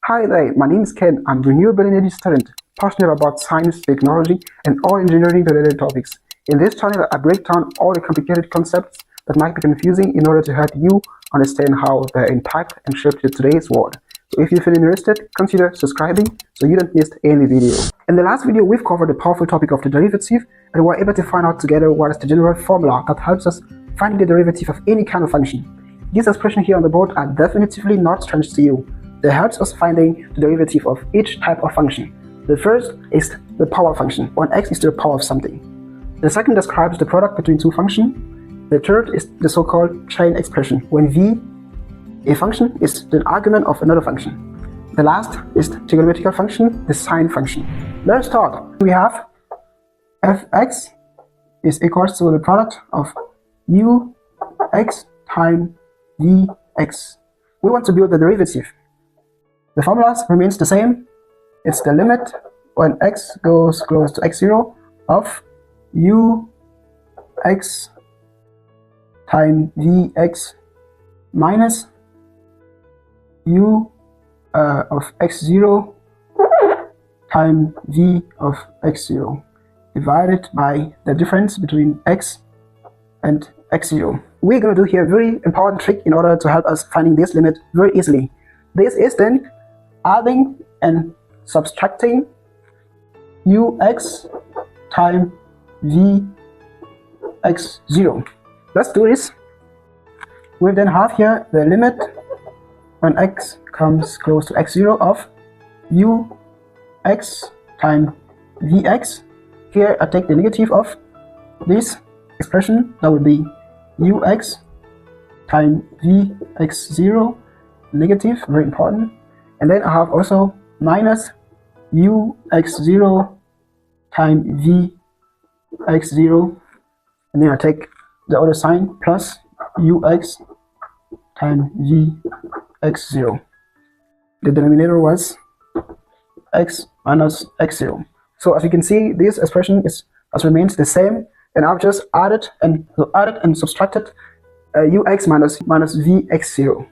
Hi there, my name is Ken. I'm a renewable energy student, passionate about science, technology, and all engineering-related topics. In this channel, I break down all the complicated concepts that might be confusing in order to help you understand how they impact and shape today's world. So if you feel interested, consider subscribing so you don't miss any video. In the last video, we've covered the powerful topic of the derivative, and we're able to find out together what is the general formula that helps us finding the derivative of any kind of function. These expressions here on the board are definitively not strange to you. They help us finding the derivative of each type of function. The first is the power function, when x is to the power of something. The second describes the product between two functions. The third is the so-called chain expression, when v, a function, is the argument of another function. The last is the trigonometrical function, the sine function. Let's start. We have fx is equals to the product of ux times vx. We want to build the derivative. The formula remains the same. It's the limit when x goes close to x0 of ux times vx minus u of x0 times v of x0 divided by the difference between x and x0. We're going to do here a very important trick in order to help us finding this limit very easily. This is then adding and subtracting ux times vx0. Let's do this. We then have here the limit when x comes close to x0 of ux times vx. Here I take the negative of this expression, that would be ux times vx0 negative, very important. And then I have also minus ux0 times vx0, and then I take the other sign plus ux times vx0. The denominator was x minus x0. So as you can see, this expression has remained the same, and I've just added and subtracted ux minus vx0.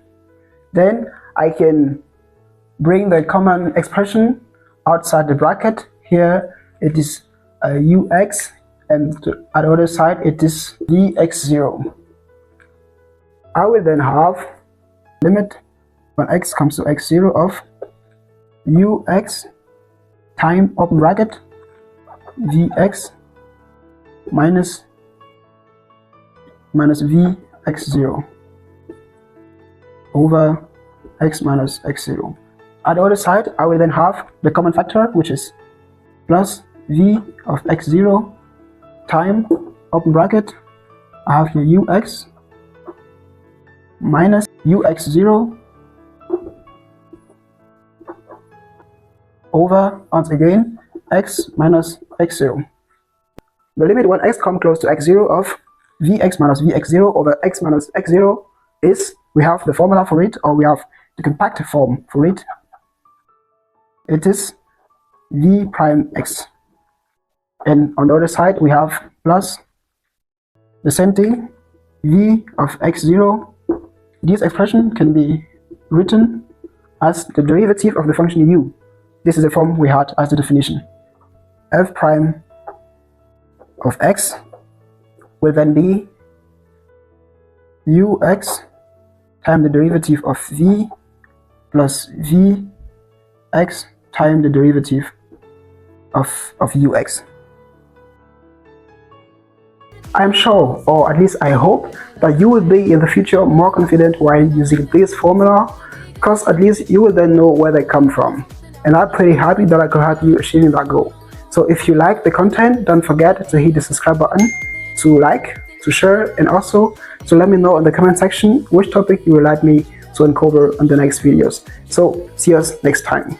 Then I can bring the common expression outside the bracket. Here it is ux, and at the other side it is vx0. I will then have limit when x comes to x0 of ux times open bracket vx minus vx0 over x minus x0. At the other side, I will then have the common factor, which is plus v of x0 times open bracket. I have here ux minus ux0 over, once again, x minus x0. The limit when x comes close to x0 of vx minus vx0 over x minus x0 is, we have the formula for it, or we have the compact form for it. It is v prime x. And on the other side, we have plus the same thing, v of x0. This expression can be written as the derivative of the function u. This is the form we had as the definition. F prime of x will then be ux times the derivative of v plus vx times the derivative of ux. I am sure, or at least I hope, that you will be in the future more confident while using this formula, because at least you will then know where they come from. And I'm pretty happy that I could help you achieving that goal. So if you like the content, don't forget to hit the subscribe button, to like, to share, and also to let me know in the comment section which topic you would like me to uncover on the next videos. So see us next time.